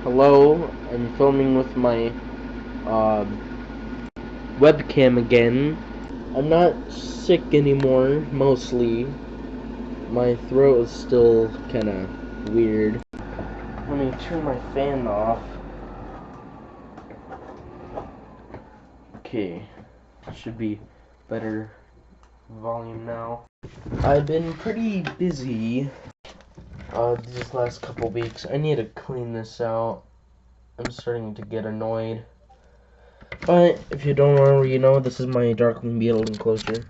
Hello, I'm filming with my uh, webcam again. I'm not sick anymore, mostly. My throat is still kinda weird. Let me turn my fan off. Okay, should be better volume now. I've been pretty busy these last couple weeks. I need to clean this out. I'm starting to get annoyed. But if you don't already know, this is my darkling beetle enclosure.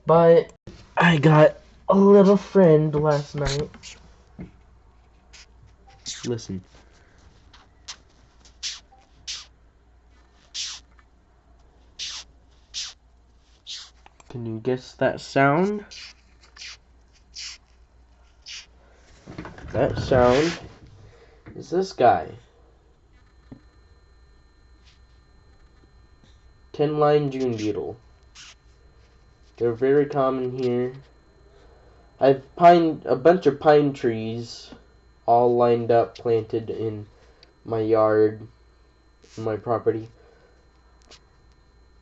But I got a little friend last night. Listen. Can you guess that sound? That sound is this guy. 10-line June beetle. They're very common here. I've a bunch of pine trees all lined up, planted in my yard, my property.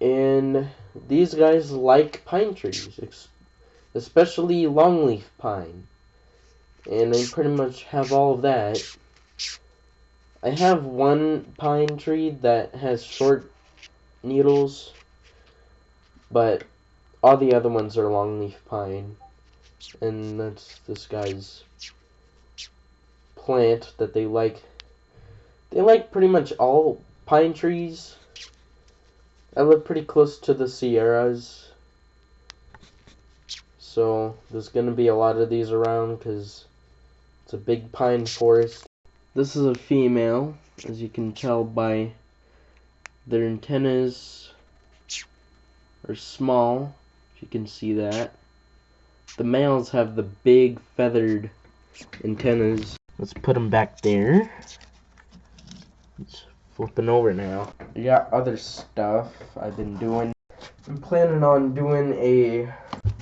And these guys like pine trees, especially longleaf pine. And I pretty much have all of that. I have one pine tree that has short needles, but all the other ones are longleaf pine. And that's this guy's plant that they like. They like pretty much all pine trees. I live pretty close to the Sierras, so there's gonna be a lot of these around because it's a big pine forest. This is a female, as you can tell by their antennas are small, if you can see that. The males have the big feathered antennas. Let's put them back there. It's flipping over now. I got other stuff I've been doing. I'm planning on doing a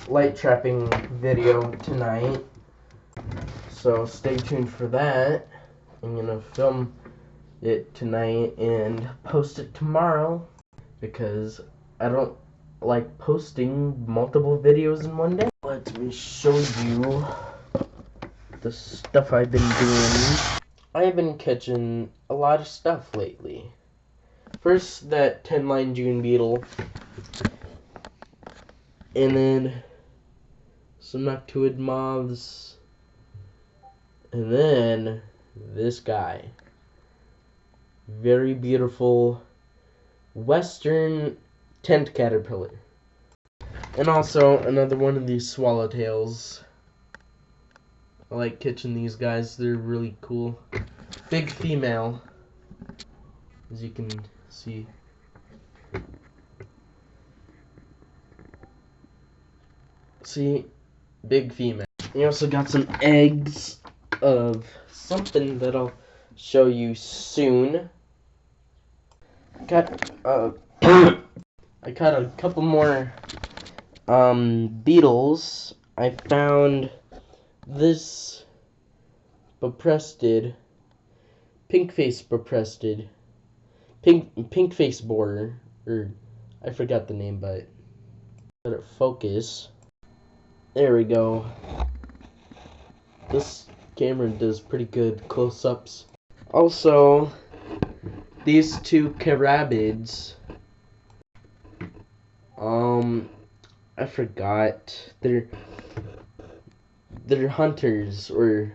light trapping video tonight, so stay tuned for that. I'm gonna film it tonight and post it tomorrow because I don't like posting multiple videos in one day. Let me show you the stuff I've been doing. I've been catching a lot of stuff lately. First, that 10-line June beetle, and then some nocturnal moths, and then this guy. Very beautiful western tent caterpillar. And also another one of these swallowtails. I like catching these guys, they're really cool. Big female, as you can see. See, big female. You also got some eggs of something that I'll show you soon. Got I caught a couple more beetles. I found this pink face borer, or I forgot the name, but let it focus. There we go. This camera does pretty good close-ups. Also, these two carabids, I forgot. They're hunters or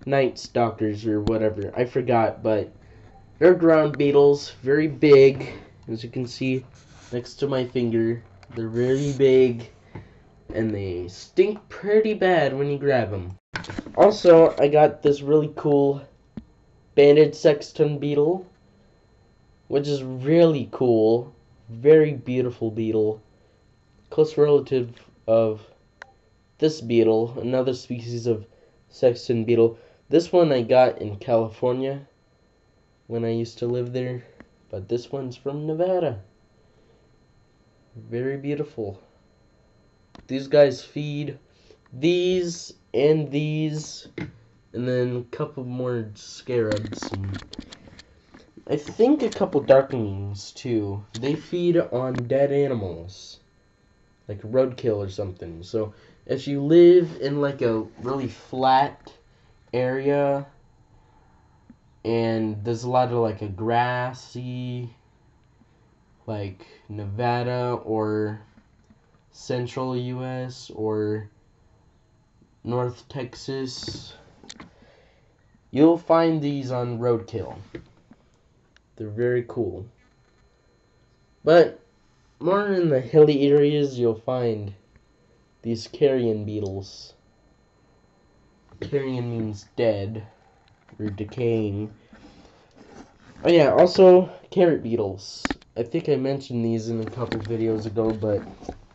night stalkers or whatever. I forgot, but they're ground beetles, very big, as you can see next to my finger. They're very big, and they stink pretty bad when you grab them. Also, I got this really cool banded sexton beetle, which is really cool. Very beautiful beetle. Close relative of this beetle, another species of sexton beetle. This one I got in California when I used to live there, but this one's from Nevada. Very beautiful. These guys feed these and these and then a couple more scarabs, and I think a couple darklings too. They feed on dead animals, like roadkill or something. So if you live in like a really flat area and there's a lot of like a grassy, like Nevada or central US or North Texas, you'll find these on roadkill. They're very cool. But more in the hilly areas, you'll find these carrion beetles. Carrion means dead or decaying. Oh yeah, also carrot beetles. I think I mentioned these in a couple videos ago, but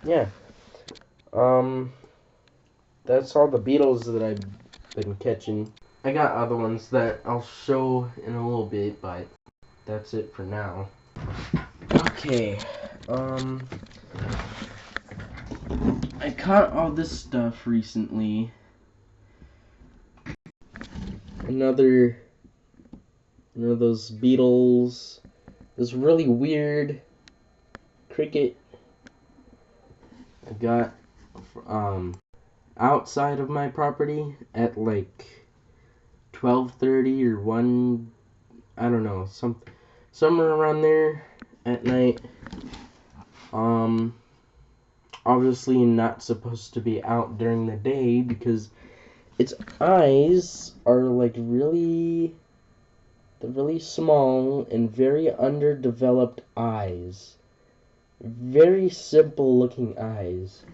yeah. That's all the beetles that I've been catching. I got other ones that I'll show in a little bit, but that's it for now. Okay, I caught all this stuff recently. Another one of those beetles. This really weird cricket I got outside of my property at like 12:30 or 1, I don't know, somewhere around there at night. Obviously not supposed to be out during the day because its eyes are like really small and very underdeveloped eyes. Very simple looking eyes.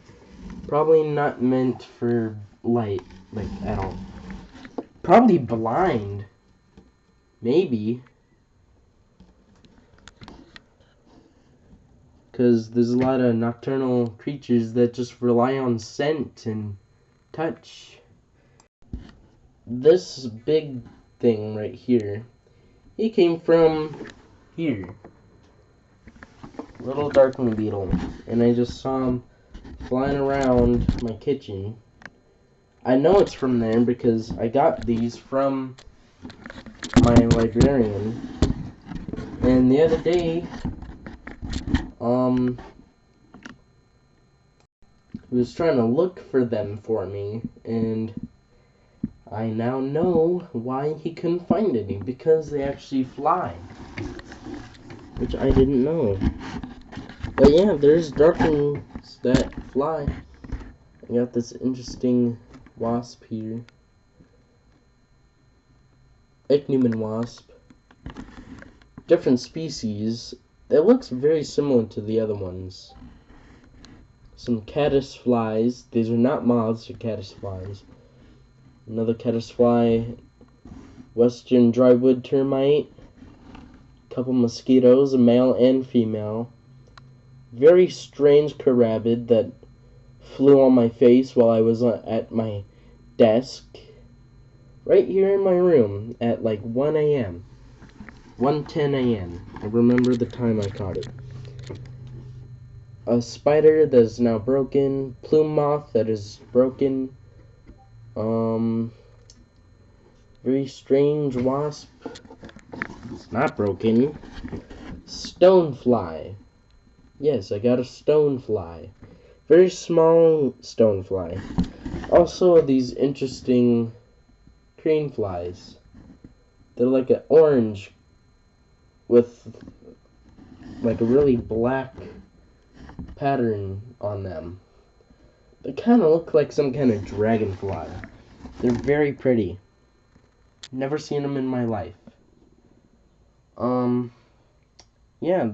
Probably not meant for light, like, at all. Probably blind. Maybe. Because there's a lot of nocturnal creatures that just rely on scent and touch. This big thing right here, he came from here. Little darkling beetle. And I just saw him flying around my kitchen. I know it's from there because I got these from my librarian. And the other day, he was trying to look for them for me, and I now know why he couldn't find any, because they actually fly, which I didn't know. But yeah, there's darklings that fly. I got this interesting wasp here, ichneumon wasp, different species. That looks very similar to the other ones. Some caddis flies. These are not moths, they're caddis flies. Another caddis fly. Western drywood termite. Couple mosquitoes, a male and female. Very strange carabid that flew on my face while I was at my desk. Right here in my room at like 1 a.m. 1:10 a.m. I remember the time I caught it. A spider that is now broken. Plume moth that is broken. Very strange wasp. It's not broken. Stonefly. Yes, I got a stonefly. Very small stonefly. Also these interesting crane flies. They're like an orange with like a really black pattern on them. They kind of look like some kind of dragonfly. They're very pretty. Never seen them in my life. Yeah,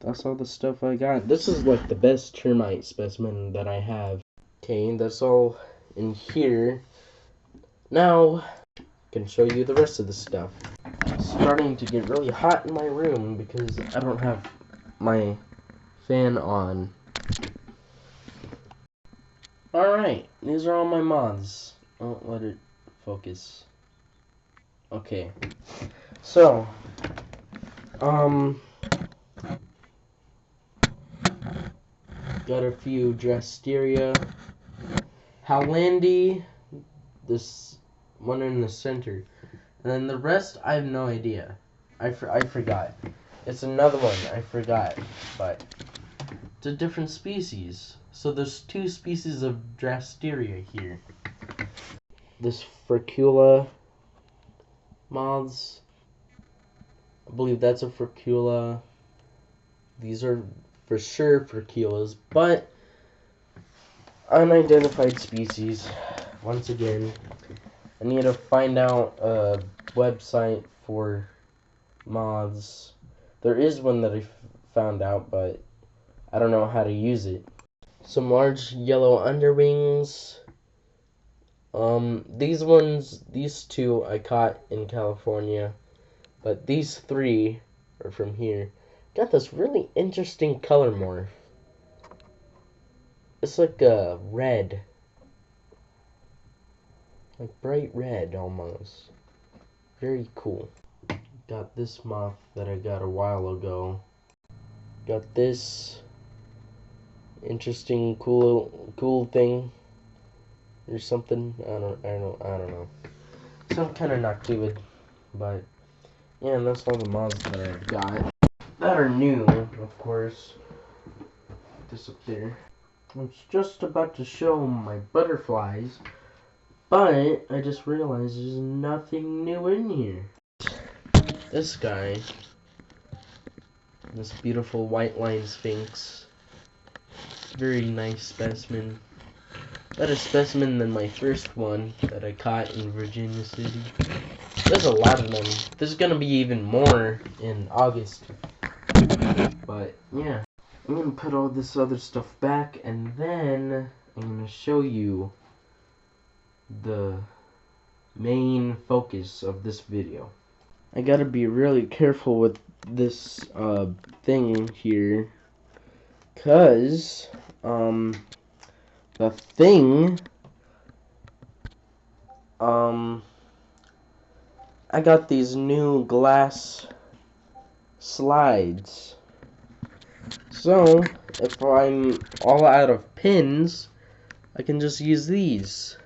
that's all the stuff I got. This is like the best termite specimen that I have. Okay, that's all in here. Now, I can show you the rest of the stuff. It's starting to get really hot in my room because I don't have my fan on. Alright, these are all my moths. Oh, let it focus. Okay. So, got a few Drasteria. Howlandi, this one in the center. And then the rest, I have no idea. I forgot. It's another one, I forgot. But it's a different species. So there's 2 species of Drasteria here. This Furcula moths. I believe that's a Furcula. These are for sure Furculas, but unidentified species. Once again, I need to find out a website for moths. There is one that I found out, but I don't know how to use it. Some large yellow underwings. These 2 I caught in California, but these 3 are from here. Got this really interesting color morph. It's like a red. Like bright red almost. Very cool. Got this moth that I got a while ago. Got this interesting cool thing or something. I don't know. Some kind of noctulid, but yeah, and that's all the moths that I've got that are new, of course. This up there. I was just about to show my butterflies, but I just realized there's nothing new in here. This guy, this beautiful white line Sphinx, very nice specimen. Better specimen than my first one that I caught in Virginia City. There's a lot of them. There's gonna be even more in August. But yeah, I'm gonna put all this other stuff back, and then I'm gonna show you the main focus of this video. I gotta be really careful with this thing here, cause the thing I got these new glass slides. So if I'm all out of pins, I can just use these.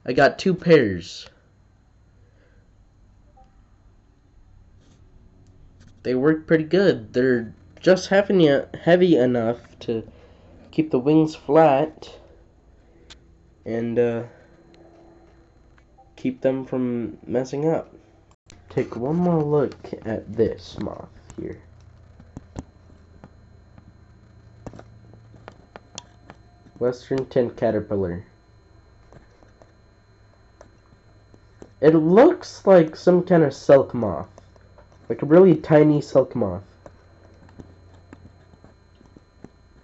I got 2 pairs. They work pretty good. They're just heavy enough to keep the wings flat and keep them from messing up. Take one more look at this moth here. Western tent caterpillar. It looks like some kind of silk moth. Like a really tiny silk moth.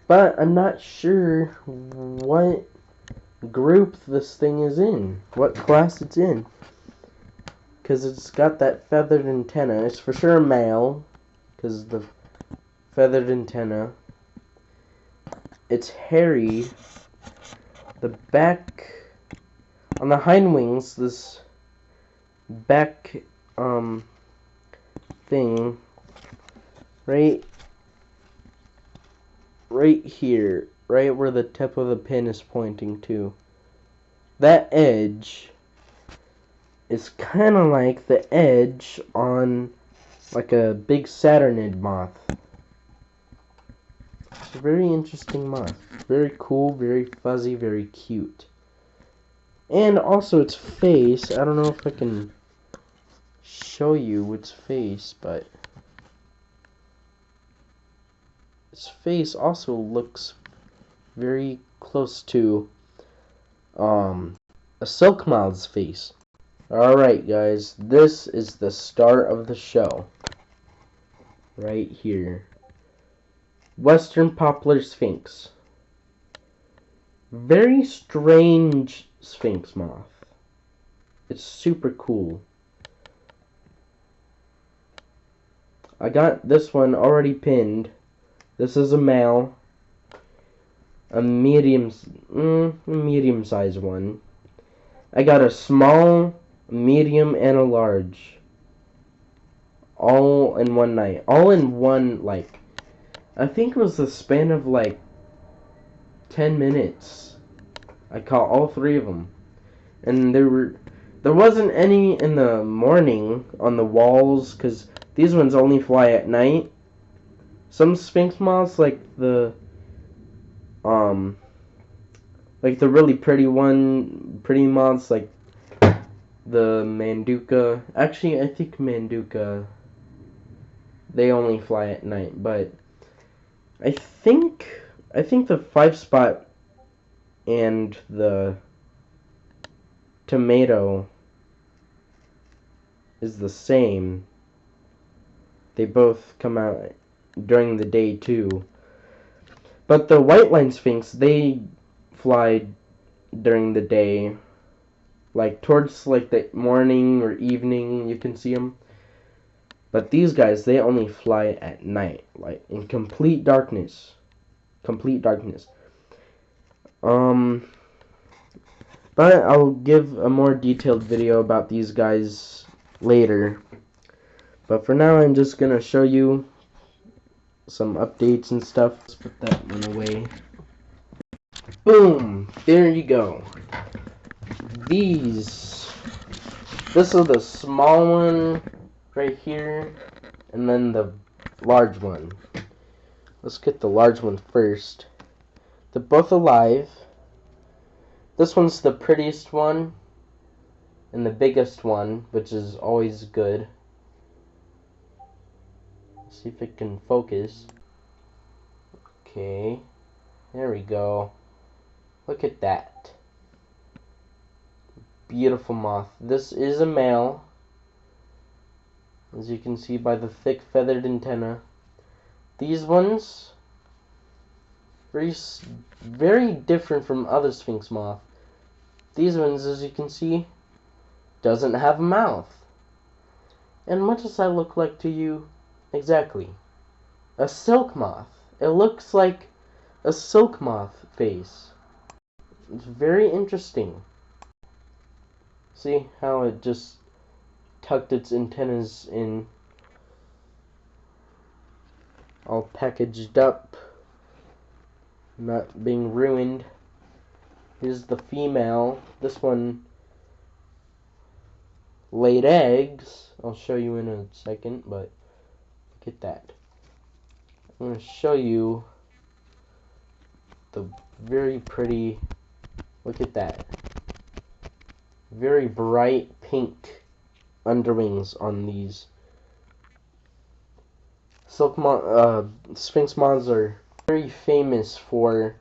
But I'm not sure what group this thing is in. What class it's in. Because it's got that feathered antenna. It's for sure a male. Because the feathered antenna. It's hairy. The back... On the hind wings, this back thing right here, right where the tip of the pin is pointing to, that edge is kind of like the edge on like a big Saturnid moth. It's a very interesting moth. Very cool, very fuzzy, very cute. And also its face, I don't know if I can show you its face, but its face also looks very close to a silk moth's face. Alright guys, this is the start of the show. Right here. Western Poplar Sphinx. Very strange Sphinx moth. It's super cool. I got this one already pinned. This is a male. A medium-sized one. I got a small, a medium, and a large. All in one night. All in one, like, I think it was the span of, like, 10 minutes. I caught all 3 of them. And the There wasn't any in the morning on the walls, because these ones only fly at night. Some Sphinx moths, like the really pretty moths, like the Manduka. Actually, I think Manduka, they only fly at night, but I think the 5-spot and the tomato is the same. They both come out during the day too. But the white line Sphinx, they fly during the day, like towards like the morning or evening, you can see them. But these guys, they only fly at night, like in complete darkness. Complete darkness. But I'll give a more detailed video about these guys later. But for now, I'm just gonna show you some updates and stuff. Let's put that one away. Boom! There you go. This is the small one right here, and then the large one. Let's get the large one first. They're both alive. This one's the prettiest one and the biggest one, which is always good. Let's see if it can focus. Okay, there we go. Look at that. Beautiful moth. This is a male, as you can see by the thick feathered antenna. These ones, very different from other Sphinx moth. These ones, as you can see, doesn't have a mouth. And what does that look like to you exactly? A silk moth. It looks like a silk moth face. It's very interesting. See how it just tucked its antennas in, all packaged up, not being ruined. Here's the female. This one laid eggs. I'll show you in a second, but look at that. I'm going to show you the very pretty, look at that, very bright pink underwings on these. Sphinx moths are very famous for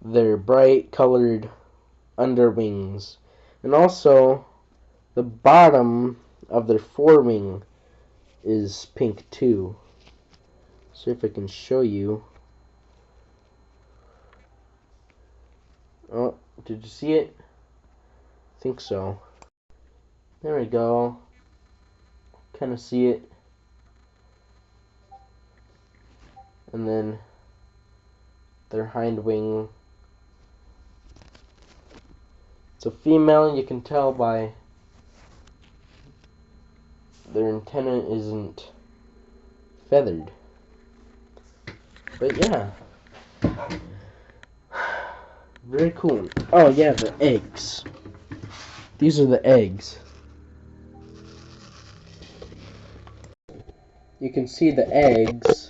their bright colored underwings, and also the bottom of their forewing is pink too. See if I can show you. Oh, did you see it? I think so. There we go. Kind of see it. And then their hind wing. It's a female, you can tell by their antenna isn't feathered. But yeah. Very cool. Oh yeah, the eggs. These are the eggs. You can see the eggs.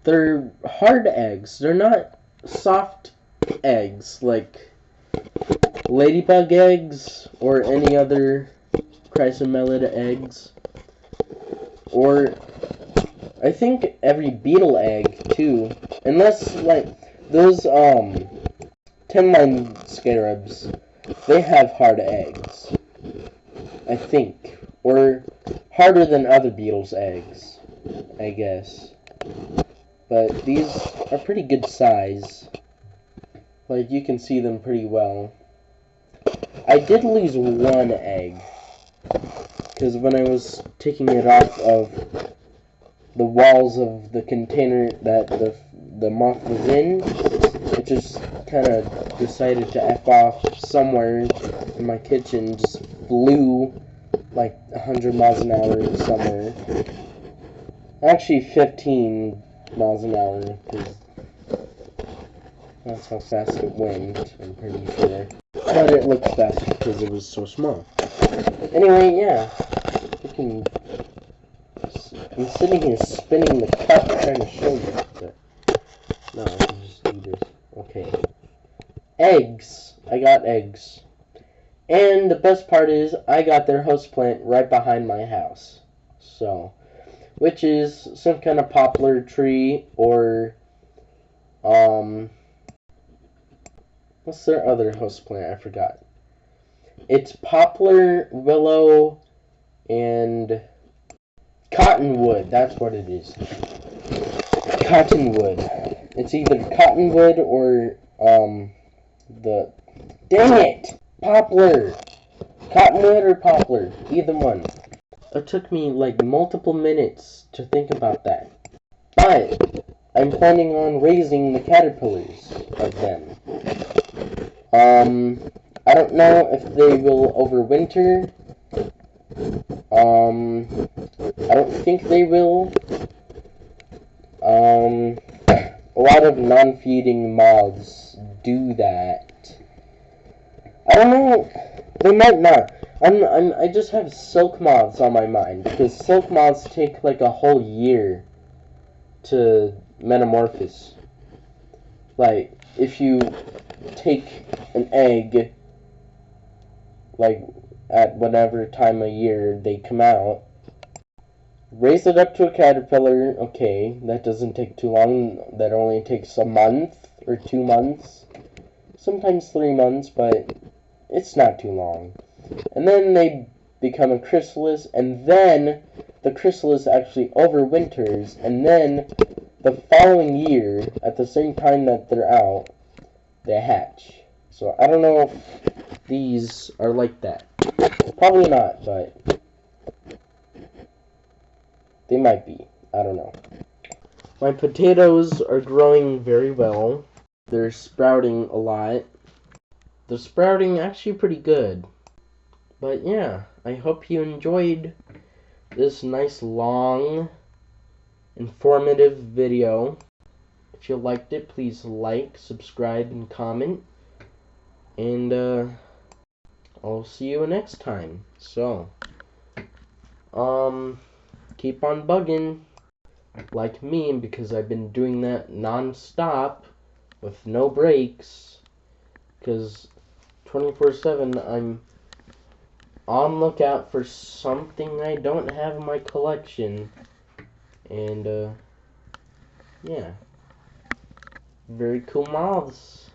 They're hard eggs. They're not soft eggs like ladybug eggs or any other chrysomelid eggs. Or I think every beetle egg too. Unless like those 10-line scarabs, they have hard eggs, I think. Or harder than other beetles' eggs, I guess. But these are pretty good size. Like, you can see them pretty well. I did lose one egg, because when I was taking it off of the walls of the container that the moth was in, it just kind of decided to F off somewhere in my kitchen, just flew like 100 miles an hour somewhere. Actually 15 miles an hour, because That's how fast it went, I'm pretty sure. But it looked fast because it was so small. Anyway, yeah. I'm sitting here spinning the cup trying to show you. But no, I can just do this. Okay. Eggs. I got eggs. And the best part is, I got their houseplant right behind my house. So, which is some kind of poplar tree or, what's their other houseplant? I forgot. It's poplar, willow, and cottonwood. That's what it is. Cottonwood. It's either cottonwood or, dang it! Poplar! Cottonwood or poplar. Either one. It took me like multiple minutes to think about that. But I'm planning on raising the caterpillars of them. I don't know if they will overwinter. I don't think they will. A lot of non-feeding moths do that. I don't know. They might not. I just have silk moths on my mind, because silk moths take like a whole year to metamorphose. Like, if you take an egg, like, at whatever time of year they come out, raise it up to a caterpillar, okay, that doesn't take too long, that only takes a month or 2 months, sometimes 3 months, but it's not too long. And then they become a chrysalis, and then the chrysalis actually overwinters, and then the following year, at the same time that they're out, they hatch. So I don't know if these are like that. Probably not, but they might be. I don't know. My potatoes are growing very well. They're sprouting a lot. They're sprouting actually pretty good. But yeah, I hope you enjoyed this nice, long, informative video. If you liked it, please like, subscribe, and comment. And I'll see you next time. So, keep on bugging like me, because I've been doing that non-stop with no breaks, because 24/7 I'm on lookout for something I don't have in my collection. And yeah, very cool moths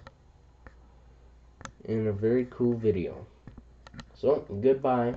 in a very cool video. So goodbye.